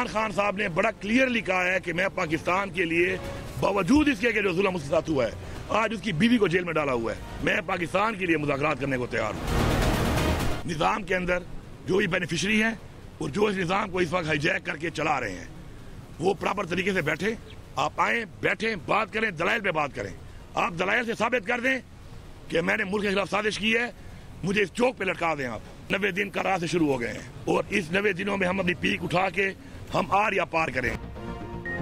इमरान खान साहब ने बड़ा क्लियरली कहा है कि मैं पाकिस्तान के लिए, बावजूद इसके कि जो जुल्म उसके साथ हुआ है, आज उसकी बीवी को जेल में डाला हुआ है, मैं पाकिस्तान के लिए मुज़ाकरात करने को तैयार हूँ। निज़ाम के अंदर जो भी बेनिफिशरी हैं और जो इस निज़ाम को इस वक्त हाईजैक करके चला रहे हैं, वो प्रॉपर तरीके से बैठे, आप आए, बैठे, बात करें, दलाइल पे बात करें। आप दलाइल से साबित कर दें कि मैंने मुल्क के खिलाफ साजिश की है, मुझे इस चौक पे लटका दें। आप 90 दिन का राह से शुरू हो गए हैं और इस 90 दिनों में हम अपनी पीक उठा के हम आर या पार करें।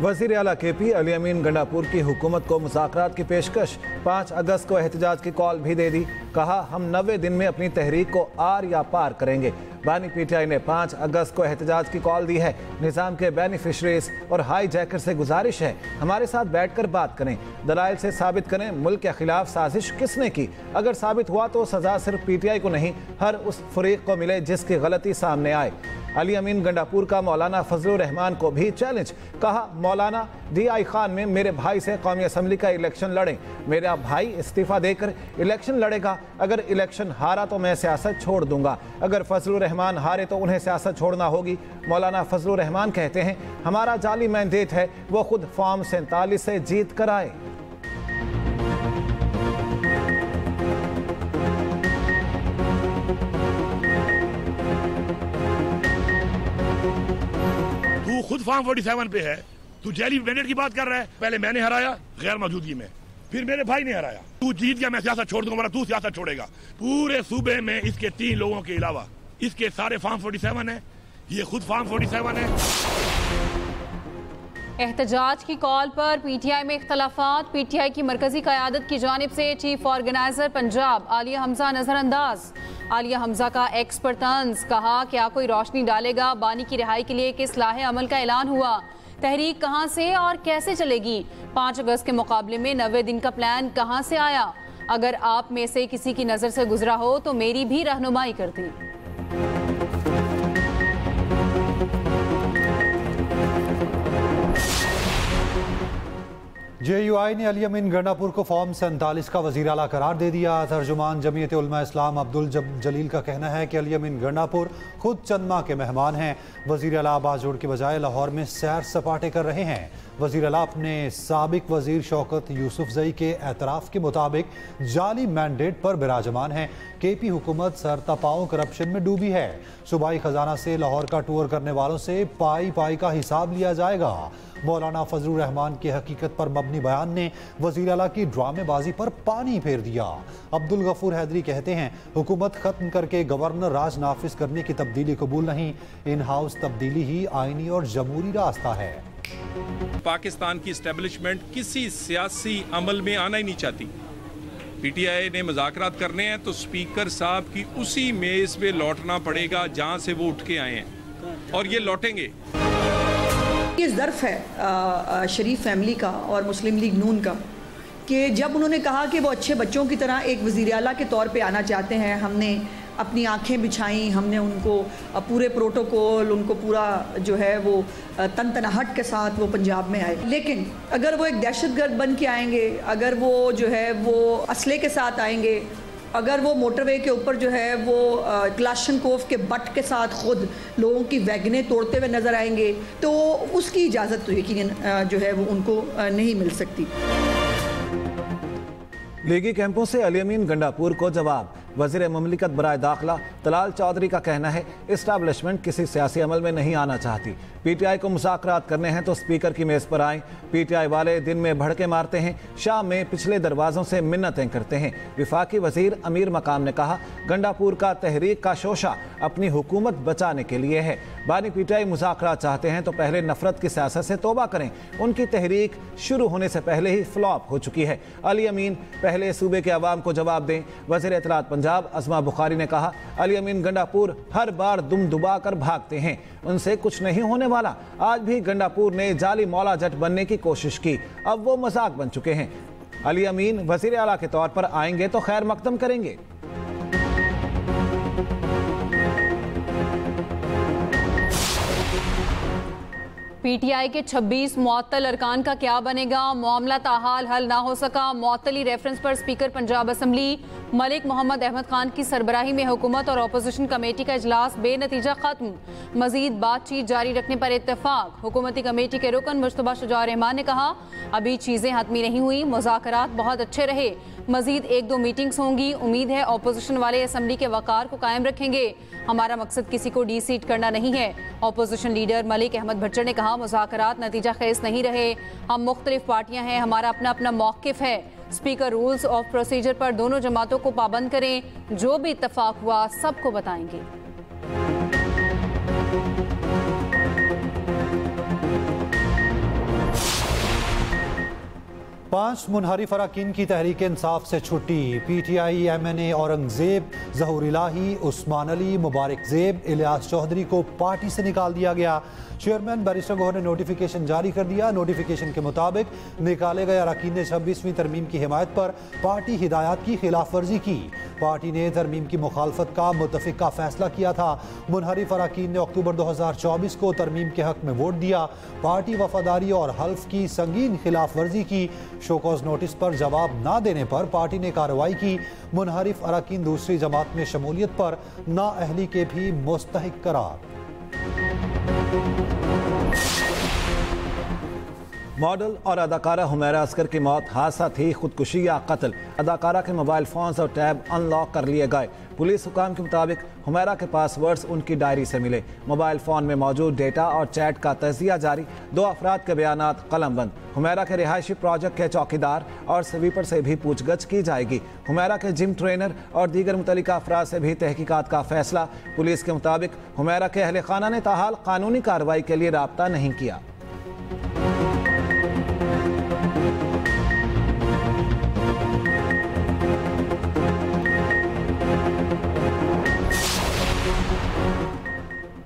वज़ीर आला KP अली अमीन गंडापुर की हुकूमत को मुज़ाकरात की पेशकश, 5 अगस्त को एहतजाज की कॉल भी दे दी। कहा हम 90 दिन में अपनी तहरीक को आर या पार करेंगे। बानी PTI ने 5 अगस्त को एहतजाज की कॉल दी है। निज़ाम के बेनिफिशरीज और हाई जैकर से गुजारिश है, हमारे साथ बैठकर बात करें, दलाइल से साबित करें मुल्क के खिलाफ साजिश किसने की। अगर साबित हुआ तो सजा सिर्फ PTI को नहीं, हर उस फरीक को मिले जिसकी गलती सामने आए। अली अमीन गंडापुर का मौलाना फजलुर रहमान को भी चैलेंज। कहा मौलाना DI खान में मेरे भाई से कौमी असम्बली का इलेक्शन लड़ें, मेरा भाई इस्तीफा देकर इलेक्शन लड़ेगा, अगर इलेक्शन हारा तो मैं सियासत छोड़ दूंगा, अगर फजलुर रहमान हारे तो उन्हें सियासत छोड़ना होगी। मौलाना फजलुर रहमान कहते हैं हमारा जाली मैंडेट है, वो खुद फॉर्म 47 से जीत कर आए। तू खुद फॉर्म 47 पे है, तू जाली मैंडेट की बात कर रहा है। पहले मैंने हराया गैर मौजूदगी में, फिर मेरे भाई ने हराया, तू जीत गया, मैं सियासत छोड़ दूंगा, तू सियासत छोड़ेगा। पूरे सूबे में इसके 3 लोगों के अलावा इसके सारे फॉर्म 47 है, ये खुद फॉर्म 47 है। एहतजाज की कॉल पर PTI में इख्तलाफात। PTI की मरकजी क़यादत की जानिब से चीफ ऑर्गेनाइजर पंजाब आलिया हमजा नजरअंदाज। आलिया हमजा का एक्स पर तंज। कहा क्या कोई रोशनी डालेगा बानी की रिहाई के लिए कि इस्लाह अमल का ऐलान हुआ, तहरीक कहां से और कैसे चलेगी। 5 अगस्त के मुकाबले में 90 दिन का प्लान कहां से आया। अगर आप में से किसी की नजर से गुजरा हो तो मेरी भी रहनुमाई करती। JUI ने अली अमीन गंडापुर को फॉर्म 47 का वज़ीर आला करार दे दिया। तर्जुमान जमीयत उलमा इस्लाम अब्दुल जलील का कहना है कि अली अमीन गंडापुर खुद चंद माह के मेहमान हैं। वज़ीर आला बाजोड़ के बजाय लाहौर में सैर सपाटे कर रहे हैं। वज़ीर आला अपने साबिक वज़ीर शौकत यूसुफजई के एतराफ़ के मुताबिक जाली मैंडेट पर बिराजमान है। KP हुकूमत सरतापाओ करप्शन में डूबी है। सूबाई खजाना से लाहौर का टूर करने वालों से पाई पाई का हिसाब लिया जाएगा। मौलाना फजलुर रहमान के हकीकत पर मबनी बयान ने वज़ीर आला की ड्रामेबाजी पर पानी फेर दिया। अब्दुल गफूर हैदरी कहते हैं हुकूमत खत्म करके गवर्नर राज नाफिज करने की तब्दीली कबूल नहीं, इन हाउस तब्दीली ही आईनी और जमहूरी रास्ता है। पाकिस्तान की इस्टेब्लिशमेंट किसी सियासी अमल में आना ही नहीं चाहती। PTI ने मुज़ाकरात करने हैं तो स्पीकर साहब की उसी मेज़ पे लौटना पड़ेगा जहां से वो उठ के आए हैं, और ये लौटेंगे। ये ज़र्फ़ है शरीफ फैमिली का और मुस्लिम लीग नून का कि जब उन्होंने कहा कि वो अच्छे बच्चों की तरह एक वज़ीर आला के तौर पे आना चाहते हैं, हमने अपनी आंखें बिछाई, हमने उनको पूरे प्रोटोकॉल, उनको पूरा जो है वो तनतनाहट के साथ वो पंजाब में आए। लेकिन अगर वो एक दहशतगर्द बन के आएंगे, अगर वो जो है वो असले के साथ आएंगे, अगर वो मोटरवे के ऊपर जो है वो क्लाशनकोफ के बट के साथ खुद लोगों की वैगनें तोड़ते हुए नज़र आएंगे, तो उसकी इजाज़त तो यकीनन जो है वो उनको नहीं मिल सकती। लीगी कैंपों से अली अमीन गंडापुर को जवाब। वज़ीर ममलिकत बराए दाखिला तलाल चौधरी का कहना है इस्टेब्लिशमेंट किसी सियासी अमल में नहीं आना चाहती। PTI को मुज़ाकरात करने हैं तो स्पीकर की मेज़ पर आएँ। PTI वाले दिन में भड़के मारते हैं, शाम में पिछले दरवाज़ों से मिन्नतें करते हैं। विफाकी वज़ीर अमीर मकाम ने कहा गंडापुर का तहरीक का शोशा अपनी हुकूमत बचाने के लिए है। बानी PTI मुज़ाकरात चाहते हैं तो पहले नफरत की सियासत से तौबा करें। उनकी तहरीक शुरू होने से पहले ही फ्लॉप हो चुकी है। अली अमीन पहले सूबे के अवाम को जवाब दें। वज़ीर इत्तलात पंजाब अज़मा बुखारी ने कहा अली अमीन गंडापुर हर बार दुम दुबा कर भागते हैं, उनसे कुछ नहीं होने वाला। आज भी गंडापुर ने जाली मौला जट बनने की कोशिश की, अब वो मजाक बन चुके हैं। अली अमीन वज़ीर आला के तौर पर आएंगे तो खैर मकदम करेंगे। पीटीआई के 26 मुअत्तल अरकान का क्या बनेगा? मामला ताहाल हल ना हो सका। मुअत्तली रेफरेंस पर स्पीकर पंजाब असम्बली मलिक मोहम्मद अहमद खान की सरबराही में हुकूमत और अपोजिशन कमेटी का इजलास बेनतीजा खत्म। मजीद बातचीत जारी रखने पर इत्तेफाक। हुकूमती कमेटी के रुकन मुश्तबा शुजा रहमान ने कहा, अभी चीजें हतमी नहीं हुई, मुज़ाकरात बहुत अच्छे रहे, मजीद 1-2 मीटिंग्स होंगी। उम्मीद है अपोजिशन वाले असम्बली के वकार को कायम रखेंगे। हमारा मकसद किसी को डी-सीट करना नहीं है। अपोजिशन लीडर मलिक अहमद भट्टर ने कहा, मुज़ाकरात नतीजा खेज नहीं रहे, हम मुख्तलिफ पार्टियां हैं, हमारा अपना अपना मौक़िफ़ है। स्पीकर रूल्स ऑफ प्रोसीजर पर दोनों जमातों को पाबंद करें, जो भी इत्तफाक हुआ सबको बताएंगे। पांच मुनहरिफ अरकान की तहरीक इंसाफ से छुट्टी। पीटीआई, MNA औरंगजेब, ज़हूर इलाही, उस्मान अली, मुबारक ज़ेब, इलियास चौधरी को पार्टी से निकाल दिया गया। चेयरमैन बैरिस्टर गौहर ने नोटिफिकेशन जारी कर दिया। नोटिफिकेशन के मुताबिक निकाले गए अरकान ने 26वीं तरमीम की हिमायत पर पार्टी हिदायत की खिलाफ वर्जी की। पार्टी ने तरमीम की मुखालफत का मुतफ़िका फैसला किया था। मुनहरिफ अरकान ने अक्टूबर 2024 को तरमीम के हक में वोट दिया। पार्टी वफादारी और हल्फ की संगीन खिलाफ वर्जी की। शोकॉज नोटिस पर जवाब न देने पर पार्टी ने कार्रवाई की। मुनहरिफ अरकान दूसरी जमात में शमूलियत पर नाअहली के भी मुस्तहिक करार। मॉडल और अदाकारा हुमैरा असगर की मौत हादसा थी, खुदकुशी या कत्ल? अदाकारा के मोबाइल फोन्स और टैब अनलॉक कर लिए गए। पुलिस हुकाम के मुताबिक हुमैरा के पासवर्ड्स उनकी डायरी से मिले। मोबाइल फ़ोन में मौजूद डेटा और चैट का तजिया जारी। 2 अफराद के बयानात कलमबंद। हुमैरा के रिहायशी प्रोजेक्ट के चौकीदार और स्वीपर से भी पूछगछ की जाएगी। हुमैरा के जिम ट्रेनर और दीगर मुतल्लिका अफराद से भी तहकीकात का फैसला। पुलिस के मुताबिक हुमैरा के अहले खाना ने ताहाल कानूनी कार्रवाई के लिए राब्ता नहीं किया।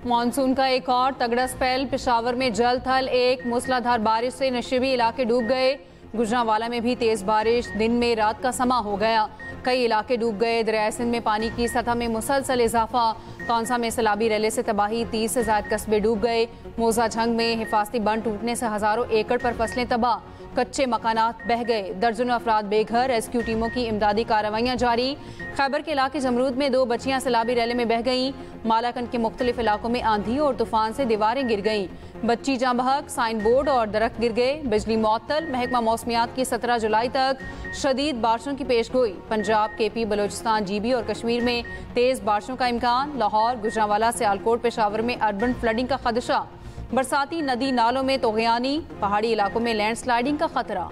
मानसून का एक और तगड़ा स्पेल। पेशावर में जल थल, एक मूसलाधार बारिश से नशेबी इलाके डूब गए। गुजरांवाला में भी तेज बारिश, दिन में रात का समा हो गया, कई इलाके डूब गए। दरिया सिंध में पानी की सतह में मुसलसल इजाफा। कौंसा में सैलाबी रैले से तबाही, 30 से ज्यादा कस्बे डूब गए। मोजा झंग में हिफाजती बंद टूटने से हजारों एकड़ पर फसलें तबाह, कच्चे मकानात बह गए, दर्जनों अफराद बेघर। रेस्क्यू टीमों की इमदादी कार्रवाइयाँ जारी। खैबर के इलाके जमरूद में 2 बच्चियां सैलाबी रैले में बह गईं। मालाकंड के मुख्तलिफ इलाकों में आंधी और तूफान से दीवारें गिर गईं। बच्ची जाँ बहक, साइन बोर्ड और दरख्त गिर गए, बिजली मुअत्तल। महकमा मौसमियात की 17 जुलाई तक शदीद बारिशों की पेशगोई। पंजाब, KP, बलोचिस्तान, GB और कश्मीर में तेज बारिशों का इम्कान। लाहौर, गुजरांवाला, सियालकोट, पेशावर में अर्बन फ्लडिंग का खदशा। बरसाती नदी नालों में तोगयानी, पहाड़ी इलाकों में लैंडस्लाइडिंग का खतरा।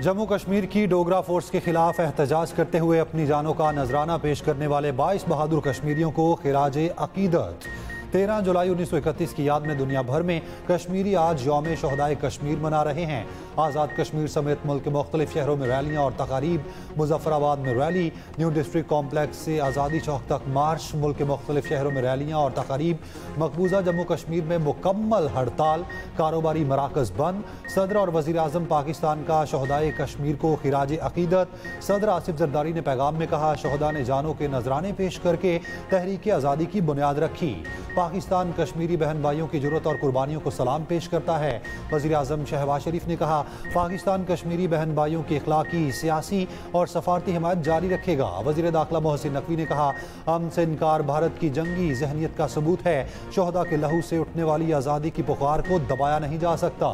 जम्मू कश्मीर की डोगरा फोर्स के खिलाफ एहतजाज करते हुए अपनी जानों का नजराना पेश करने वाले 22 बहादुर कश्मीरियों को खिराजे अकीदत। 13 जुलाई 1931 की याद में दुनिया भर में कश्मीरी आज यौम शहदाए कश्मीर मना रहे हैं। आज़ाद कश्मीर समेत मुल्क के मुख्तलिफ शहरों में रैलियाँ और तकारीब। मुजफ्फराबाद में रैली, न्यू डिस्ट्रिक्ट कॉम्प्लेक्स से आज़ादी चौक तक मार्च। मुल्क के मुख्तलिफ शहरों में रैलियाँ और तकारीब। मकबूजा जम्मू कश्मीर में मुकम्मल हड़ताल, कारोबारी मराकज़ बंद। सदर और वज़ीर आज़म पाकिस्तान का शहदाए कश्मीर को खिराज अकीदत। सदर आसिफ जरदारी ने पैगाम में कहा, शहदा ने जानों के नजराने पेश करके तहरीक आज़ादी की बुनियाद रखी। पाकिस्तान कश्मीरी बहन भाइयों की जुर्रत और कुर्बानियों को सलाम पेश करता है। वज़ीर आज़म शहबाज शरीफ ने कहा, पाकिस्तान कश्मीरी बहन भाइयों की इखलाकी, सियासी और सफारती हिमायत जारी रखेगा। वज़ीर दाखिला मोहसिन नकवी ने कहा, अमन से इनकार भारत की जंगी जहनीत का सबूत है। शहदा के लहू से उठने वाली आज़ादी की पुकार को दबाया नहीं जा सकता।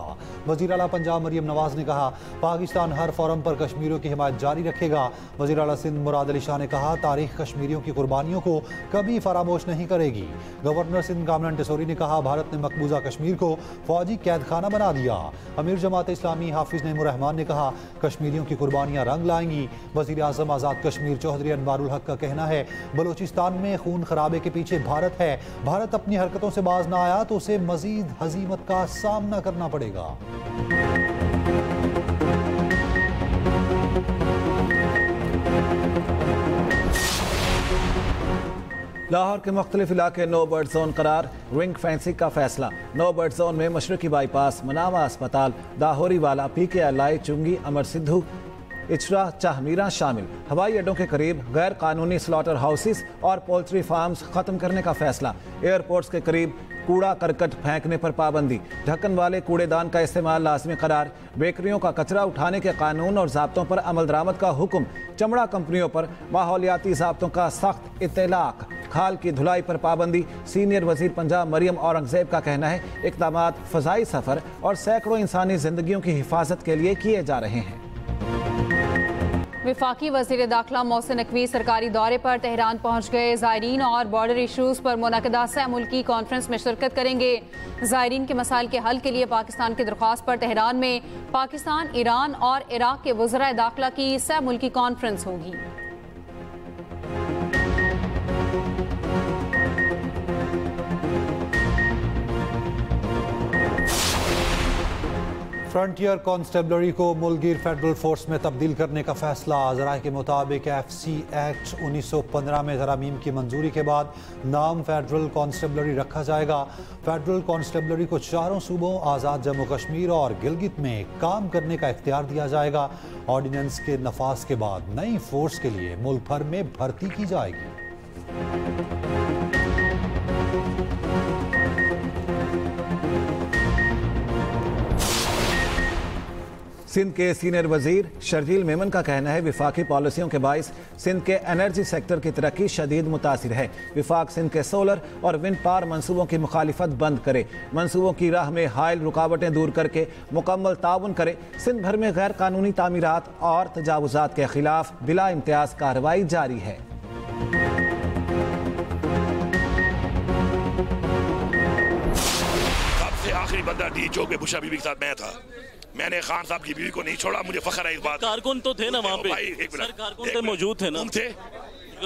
वज़ीर आला पंजाब मरियम नवाज ने कहा, पाकिस्तान हर फोरम पर कश्मीरियों की हिमायत जारी रखेगा। वज़ीर आला सिंध मुराद अली शाह ने कहा, तारीख कश्मीरियों की कुर्बानियों को कभी फरामोश नहीं करेगी। गवर्नर सिंध कामरान टेसोरी ने कहा, भारत ने मकबूजा कश्मीर को फौजी कैद खाना बना दिया। अमीर जमात इस्लामी हाफिज नईमुर रहमान ने कहा, कश्मीरियों की कुर्बानियां रंग लाएंगी। वज़ीर आज़म आज़ाद कश्मीर चौधरी अनवारुल हक का कहना है, बलोचिस्तान में खून खराबे के पीछे भारत है। भारत अपनी हरकतों से बाज ना आया तो उसे मजीद हजीमत का सामना करना पड़ेगा। लाहौर के मुख्तलिफ इलाके नो बर्ड जोन करार, रिंग फेंसिंग का फैसला। नो बर्ड जोन में मशरकी बाईपास, मनावा अस्पताल, दाहोरी वाला, PKI, चुंगी, अमर सिद्धू, इचरा चाहमीरा शामिल। हवाई अड्डों के करीब गैर कानूनी स्लॉटर हाउसेस और पोल्ट्री फार्म्स खत्म करने का फैसला। एयरपोर्ट्स के करीब कूड़ा करकट फेंकने पर पाबंदी। ढक्कन वाले कूड़ेदान का इस्तेमाल लाजमी करार। बेकरियों का कचरा उठाने के कानून और ज़ाब्तों पर अमल दरामद का हुक्म। चमड़ा कंपनियों पर माहौलियाती ज़ाब्तों का सख्त इत्तलाक। खाल की धुलाई पर पाबंदी। सीनियर वजीर पंजाब मरियम औरंगजेब का कहना है इक़दामात फ़ज़ाई सफ़र और सैकड़ों इंसानी ज़िंदगियों की हिफाजत के लिए किए जा रहे हैं। वफाकी वज़ीर दाखिला मोहसिन नकवी सरकारी दौरे पर तेहरान पहुँच गए। ज़ायरीन और बॉर्डर इशूज़ पर मुनक़दा सह मुल्की कॉन्फ्रेंस में शिरकत करेंगे। ज़ायरीन के मसाइल के हल के लिए पाकिस्तान की दरख्वास्त पर तेहरान में पाकिस्तान, ईरान और इराक़ के वज़राए दाखिला की सह मुल्की कॉन्फ्रेंस होगी। फ्रंटियर कांस्टेबलरी को मुल्कगीर फेडरल फोर्स में तब्दील करने का फैसला। ज़राए के मुताबिक FC एक्ट 1915 में तरामीम की मंजूरी के बाद नाम फेडरल कांस्टेबलरी रखा जाएगा। फेडरल कांस्टेबलरी को चारों सूबों, आज़ाद जम्मू कश्मीर और गिलगित में काम करने का इख्तियार दिया जाएगा। ऑर्डिनेंस के नफाज के बाद नई फोर्स के लिए मुल्क भर में भर्ती की जाएगी। सिंध के सीनियर वजीर शर्जील मेमन का कहना है विफाकी पॉलिसियों के बाइस सिंध के एनर्जी सेक्टर की तरक्की शदीद मुतासिर है। विफाक सिंध के सोलर और विंड पावर मंसूबों की मुखालिफत बंद करे, मंसूबों की राह में हायल रुकावटें दूर करके मुकम्मल ताउन करे। सिंध भर में गैर कानूनी तामीरात और तजावुजात के खिलाफ बिला इम्तियाज कार्रवाई जारी है। सबसे आखिरी बंदा डी चौक पे बुशा बीबी के साथ मैं था। मैंने खान साहब की बीवी को नहीं छोड़ा, मुझे फख्र है इस बात। कारकुन तो थे ना वहाँ पे, सर कारकुन तो मौजूद थे ना, तुम थे,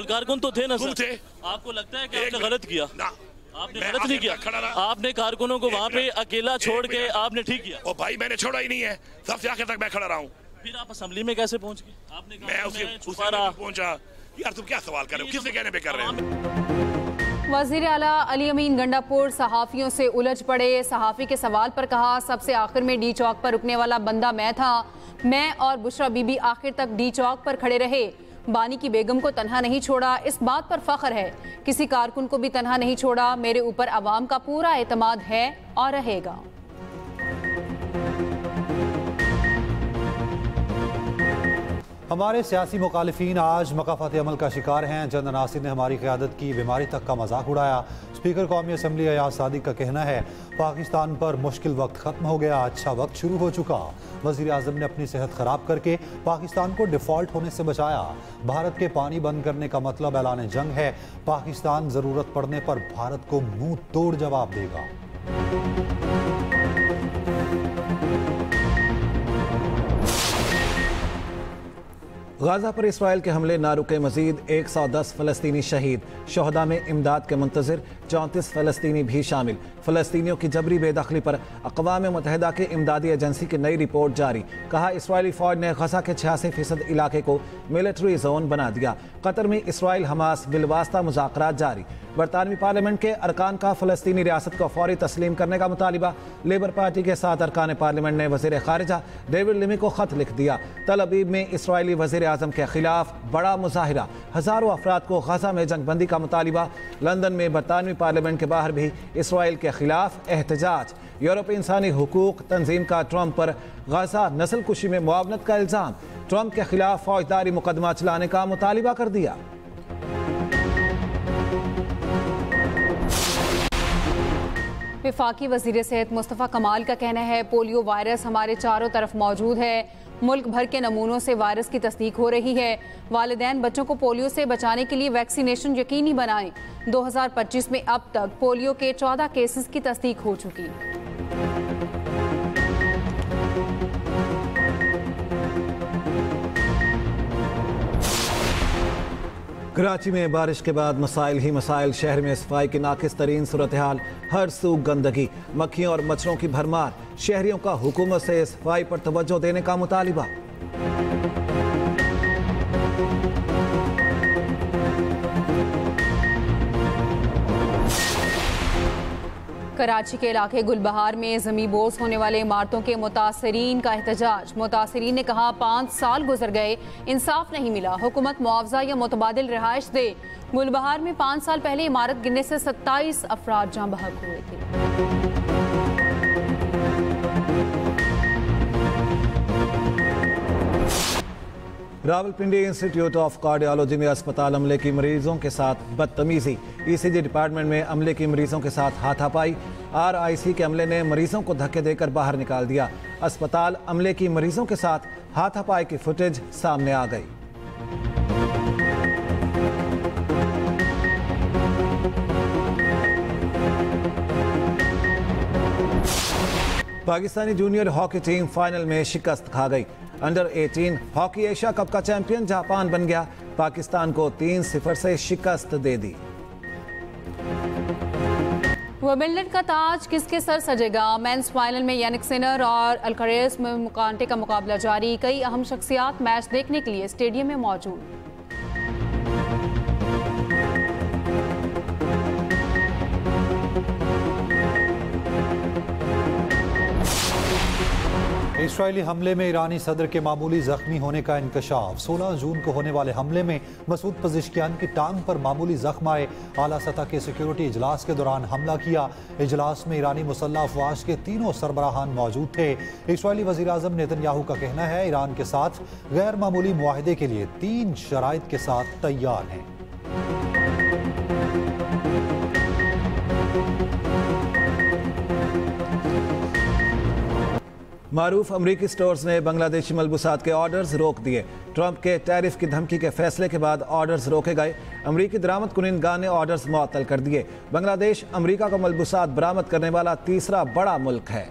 कारकुन तो थे ना तुम थे। आपको लगता है कि आपने गलत किया? ना, आपने गलत नहीं किया। आपने कारकुनों को वहाँ पे अकेला छोड़ के आपने ठीक किया। ओ भाई मैंने छोड़ा ही नहीं है, सबसे आखिर तक मैं खड़ा रहा हूँ। फिर आप असेंबली में कैसे पहुँच गए? आपने मैं उसके पहुँचा। यार तुम क्या सवाल कर रहे हो, किससे कहने पे कर रहे हो? वज़ीर आला अली अमीन गंडापुर सहाफ़ियों से उलझ पड़े। सहाफ़ी के सवाल पर कहा सबसे आखिर में डी चौक पर रुकने वाला बंदा मैं था। मैं और बुशरा बीबी आखिर तक डी चौक पर खड़े रहे। बानी की बेगम को तन्हा नहीं छोड़ा, इस बात पर फख्र है। किसी कारकुन को भी तन्हा नहीं छोड़ा। मेरे ऊपर अवाम का पूरा एतमाद है और रहेगा। हमारे सियासी मुखालिफिन आज मकाफात अमल का शिकार हैं। जनरल नासिर ने हमारी क़यादत की बीमारी तक का मजाक उड़ाया। स्पीकर कौमी असम्बली अयाज सादिक का कहना है पाकिस्तान पर मुश्किल वक्त ख़त्म हो गया, अच्छा वक्त शुरू हो चुका। वज़ीर आज़म ने अपनी सेहत ख़राब करके पाकिस्तान को डिफ़ॉल्ट होने से बचाया। भारत के पानी बंद करने का मतलब ऐलान जंग है। पाकिस्तान ज़रूरत पड़ने पर भारत को मुंह तोड़ जवाब देगा। गाज़ा पर इसराइल के हमले ना रुके, मजीद 110 फ़लस्तीनी शहीद। शोहदा में इमदाद के मुंतज़िर 34 फ़लस्तीनी भी शामिल। फ़लस्तीनियों की जबरी बेदखली पर अक़वाम मुत्तहिदा की इमदादी एजेंसी की नई रिपोर्ट जारी। कहा इसराइली फ़ौज ने गज़ा के 86% इलाके को मिलिट्री जोन बना दिया। कतर में इसराइल हमास बिलवास्ता मुज़ाकरात जारी। बरतानवी पार्लियामेंट के अरकान का फ़लस्तीनी रियासत को फौरी तस्लीम करने का मुतालिबा। लेबर पार्टी के 7 अरकान पार्लियामेंट ने वज़ीर ख़ारिजा डेविड लिमी को ख़त लिख दिया। तल अबीब में इसराइली वज़ीर आज़म के खिलाफ बड़ा मुजाहिरा। हज़ारों अफराद को गज़ा में जंगबंदी का मुतालिबा। लंदन में बरतानवी पार्लियामेंट के बाहर भी इसराइल के खिलाफ एहतजाज। यूरोपीय इंसानी हुकूक तंजीम का ट्रंप पर गज़ा नस्ल कुशी में मुआवनत का इल्ज़ाम। ट्रंप के खिलाफ फौजदारी मुकदमा चलाने का मुतालिबा कर दिया। वफाकी वज़ीर सेहत मुस्तफ़ा कमाल का कहना है पोलियो वायरस हमारे चारों तरफ मौजूद है। मुल्क भर के नमूनों से वायरस की तस्दीक हो रही है। वालिदैन बच्चों को पोलियो से बचाने के लिए वैक्सीनेशन यकीनी बनाएं। 2025 में अब तक पोलियो के 14 केसेस की तस्दीक हो चुकी। कराची में बारिश के बाद मसाइल ही मसाइल। शहर में सफाई की नाकिस तरीन सूरत हाल। हर सू गंदगी, मक्खियों और मच्छरों की भरमार। शहरियों का हुकूमत से सफाई पर तवज्जो देने का मुतालिबा। कराची के इलाके गुलबहार में ज़मींबोस होने वाले इमारतों के मुतासरीन का एहतजाज। मुतासरीन ने कहा 5 साल गुजर गए, इंसाफ नहीं मिला, हुकूमत मुआवजा या मुतबादिल रिहाइश दे। गुलबहार में 5 साल पहले इमारत गिरने से 27 अफराद जाँ बहक हुए थे। रावलपिंडी इंस्टीट्यूट ऑफ कार्डियोलॉजी में अस्पताल अमले की मरीजों के साथ बदतमीजी। ईसीजी डिपार्टमेंट में अमले की मरीजों के साथ हाथापाई। आरआईसी के अमले ने मरीजों को धक्के देकर बाहर निकाल दिया। अस्पताल अमले की मरीजों के साथ हाथापाई की फुटेज सामने आ गई। Pakistani junior hockey team final में शिकस्त खा गई। अंडर 18 हॉकी एशिया कप का चैंपियन जापान बन गया। पाकिस्तान को 3-0 से शिकस्त दे दी। विंबलडन का ताज किसके सर सजेगा? मेंस फाइनल में यानिक सिनर और अल्कारेज में कांटे का मुकाबला जारी। कई अहम शख्सियात मैच देखने के लिए स्टेडियम में मौजूद। इस्राएली हमले में ईरानी सदर के मामूली जख्मी होने का इंकशाफ। 16 जून को होने वाले हमले में मसूद पज़ेश्कियान की टांग पर मामूली जख्म आए। आला सतह के सिक्योरिटी इजलास के दौरान हमला किया। इजलास में ईरानी मुसल्लह अफवाज के 3 सरबराहान मौजूद थे। इस्राएली वज़ीर आज़म नेतन्याहू का कहना है ईरान के साथ गैर मामूली मुआहदे के लिए 3 शराइत के साथ तैयार हैं। मारूफ अमरीकी स्टोर्स ने बांग्लादेशी मलबूसात के ऑर्डर्स रोक दिए। ट्रंप के टैरिफ की धमकी के फैसले के बाद ऑर्डर्स रोके गए। अमरीकी दरामद कुनिंदगार ने ऑर्डर्स मुअत्तल कर दिए। बांग्लादेश अमरीका को मलबूसात बरामद करने वाला तीसरा बड़ा मुल्क है।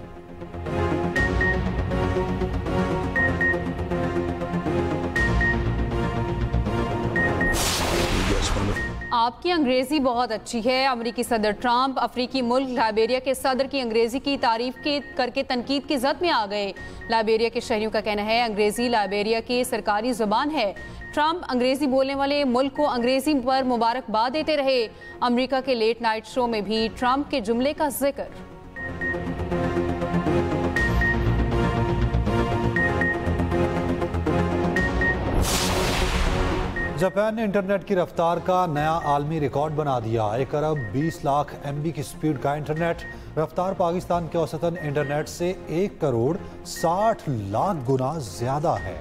आपकी अंग्रेजी बहुत अच्छी है। अमेरिकी सदर ट्रंप अफ्रीकी मुल्क लाइबेरिया के सदर की अंग्रेजी की तारीफ करके तनकीद की जद में आ गए। लाइबेरिया के शहरियों का कहना है अंग्रेजी लाइबेरिया की सरकारी जुबान है। ट्रंप अंग्रेजी बोलने वाले मुल्क को अंग्रेजी पर मुबारकबाद देते रहे। अमेरिका के लेट नाइट शो में भी ट्रंप के जुमले का जिक्र। जापान ने इंटरनेट की रफ्तार का नया आलमी रिकॉर्ड बना दिया। 1 अरब 20 लाख MB की स्पीड का इंटरनेट रफ्तार पाकिस्तान के औसतन इंटरनेट से 1 करोड़ 60 लाख गुना ज्यादा है।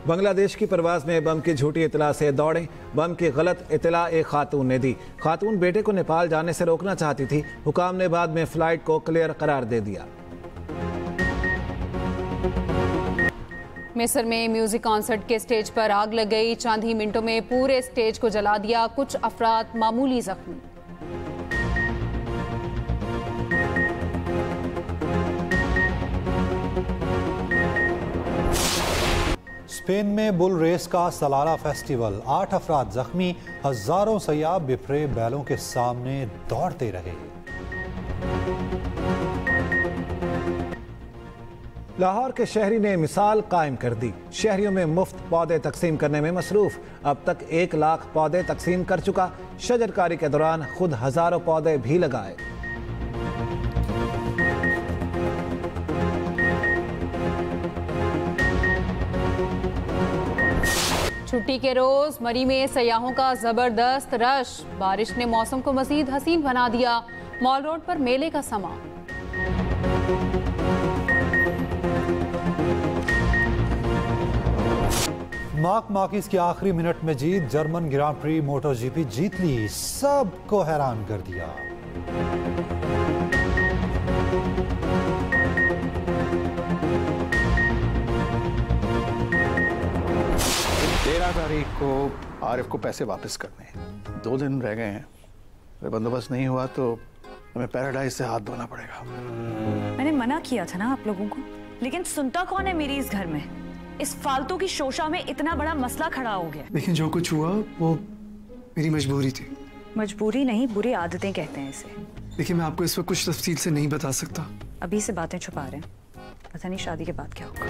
बांग्लादेश की परवाज में बम की झूठी इतला से दौड़े। बम की गलत इतला एक खातून ने दी। खातून बेटे को नेपाल जाने से रोकना चाहती थी। हुकाम ने बाद में फ्लाइट को क्लियर करार दे दिया। मिस्र में म्यूजिक कॉन्सर्ट के स्टेज पर आग लग गई। चंद ही मिनटों में पूरे स्टेज को जला दिया। कुछ अफराद मामूली जख्मी। स्पेन में बुल रेस का सलाला फेस्टिवल। 8 अफराद जख्मी। हजारों सयाह बिफरे बैलों के सामने दौड़ते रहे। लाहौर के शहरी ने मिसाल कायम कर दी। शहरियों में मुफ्त पौधे तकसीम करने में मसरूफ। अब तक 1 लाख पौधे तकसीम कर चुका। शजरकारी के दौरान खुद हजारों पौधे भी लगाए। छुट्टी के रोज मरी में सयाहों का जबरदस्त रश। बारिश ने मौसम को मजीद हसीन बना दिया। मॉल रोड पर मेले का समा। मार्क मार्किस की आखिरी मिनट में जीत। जर्मन ग्रां प्री मोटो जीपी जीत ली। सबको हैरान कर दिया। 13 तारीख को आरिफ को पैसे वापस करने हैं। 2 दिन रह गए हैं। अगर बंदोबस्त नहीं हुआ तो हमें पैराडाइज से हाथ धोना पड़ेगा। मैंने मना किया था ना आप लोगों को, लेकिन सुनता कौन है मेरी इस घर में। इस फालतू की शोशा में इतना बड़ा मसला खड़ा हो गया। लेकिन जो कुछ हुआ वो मेरी मजबूरी थी। मजबूरी नहीं, बुरी आदतें कहते हैं इसे। देखिए मैं आपको इस वक्त कुछ तफसील से नहीं बता सकता। अभी से बातें छुपा रहे हैं, पता नहीं शादी के बाद क्या होगा।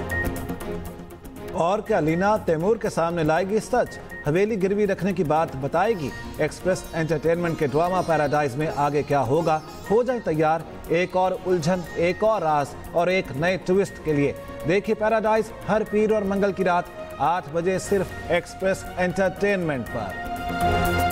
और क्या लीना तैमूर के सामने लाएगी सच, हवेली गिरवी रखने की बात बताएगी। एक्सप्रेस एंटरटेनमेंट के ड्रामा पैराडाइज में आगे क्या होगा, हो जाए तैयार। एक और उलझन, एक और राज और एक नए ट्विस्ट के लिए देखिए पैराडाइज हर पीर और मंगल की रात 8 बजे सिर्फ एक्सप्रेस एंटरटेनमेंट पर।